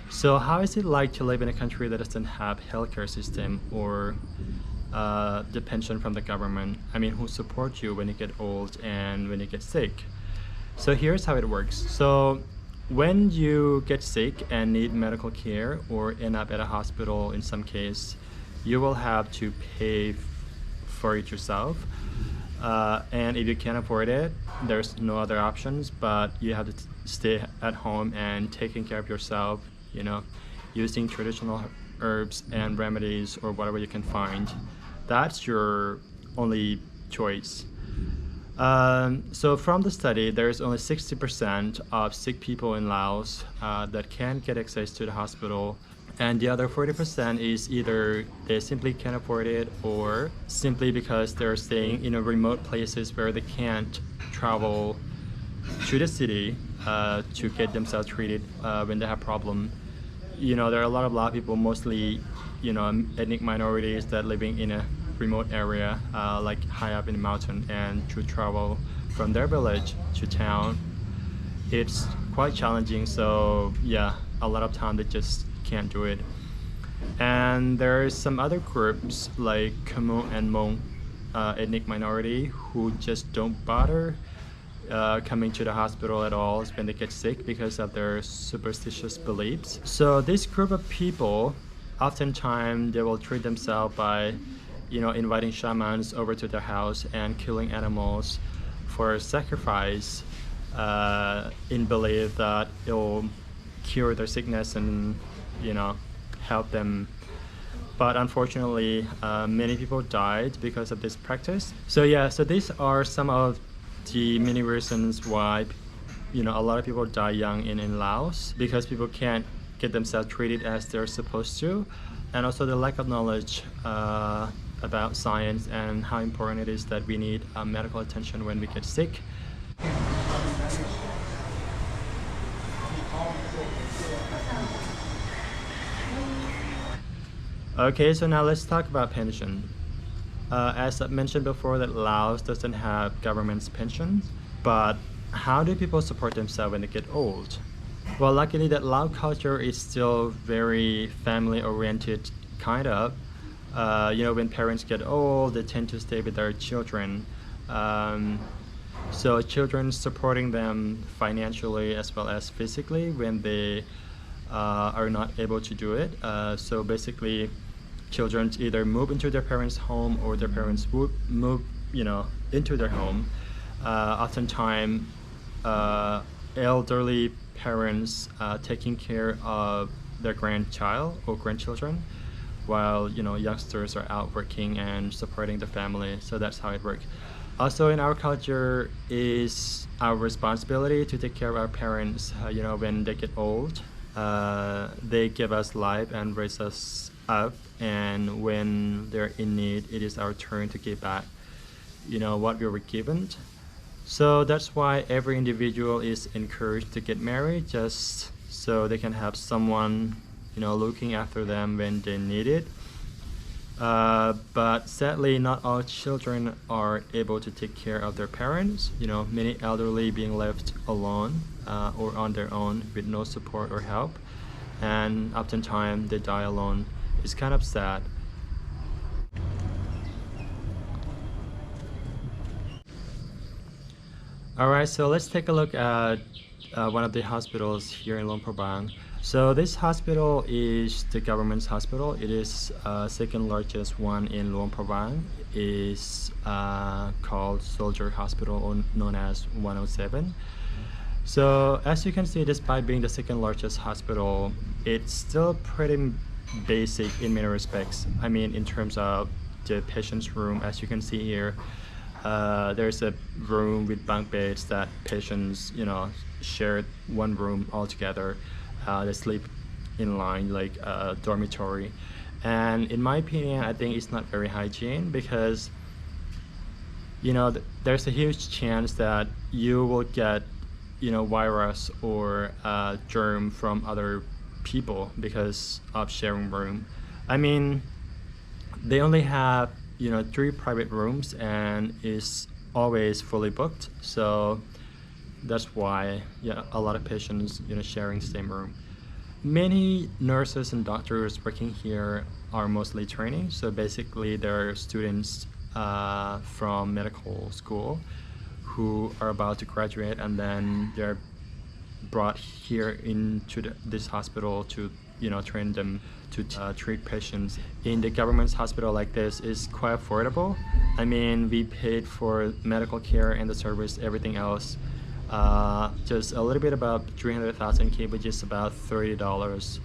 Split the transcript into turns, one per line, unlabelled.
So how is it like to live in a country that doesn't have healthcare system or the pension from the government? I mean, who support you when you get old and when you get sick? So here's how it works. So when you get sick and need medical care or end up at a hospital in some case, you will have to pay for it yourself. And if you can't afford it, there's no other options, but you have to stay at home and taking care of yourself, using traditional herbs and remedies or whatever you can find. That's your only choice. So from the study, there's only 60% of sick people in Laos that can get access to the hospital, and the other 40% is either they simply can't afford it or simply because they're staying in remote places where they can't travel to the city to get themselves treated when they have problem. There are a lot of people, mostly ethnic minorities that living in a remote area like high up in the mountain, and to travel from their village to town, it's quite challenging. So yeah, a lot of time they just can't do it. And there's some other groups like Khmer and Hmong ethnic minority who just don't bother coming to the hospital at all when they get sick because of their superstitious beliefs. So this group of people, oftentimes they will treat themselves by inviting shamans over to their house and killing animals for sacrifice in belief that it will cure their sickness and help them. But unfortunately, many people died because of this practice. So yeah, so these are some of the many reasons why a lot of people die young in Laos, because people can't get themselves treated as they're supposed to, and also the lack of knowledge about science and how important it is that we need medical attention when we get sick. Okay, so now let's talk about pension. As I mentioned before, that Laos doesn't have government's pension, but how do people support themselves when they get old? Well, luckily that Lao culture is still very family oriented, kind of. When parents get old, they tend to stay with their children. So children supporting them financially as well as physically when they are not able to do it. So basically, children either move into their parents' home or their parents would move, into their home. Oftentimes, elderly parents taking care of their grandchild or grandchildren, while youngsters are out working and supporting the family. So that's how it works. Also in our culture is our responsibility to take care of our parents when they get old. They give us life and raise us up, and when they're in need, it is our turn to give back what we were given. So that's why every individual is encouraged to get married, just so they can have someone looking after them when they need it. But sadly, not all children are able to take care of their parents. Many elderly being left alone or on their own with no support or help, and oftentimes they die alone. It's kind of sad. Alright, so let's take a look at one of the hospitals here in Luang Prabang. So this hospital is the government's hospital. It is second largest one in Luang Prabang. It is called Soldier Hospital, or known as 107. So as you can see, despite being the second largest hospital, it's still pretty basic in many respects. I mean, in terms of the patient's room, as you can see here, there's a room with bunk beds that patients share one room altogether. They sleep in line like a dormitory, and in my opinion, I think it's not very hygiene, because there's a huge chance that you will get virus or germ from other people because of sharing room. I mean, they only have 3 private rooms and is always fully booked, so that's why a lot of patients sharing the same room. Many nurses and doctors working here are mostly training. So basically, they're students from medical school who are about to graduate, and then they're brought here into this hospital to, you know, train them to treat patients. In the government's hospital like this is quite affordable. I mean, we paid for medical care and the service, everything else, just a little bit about 300,000 K, which is about $30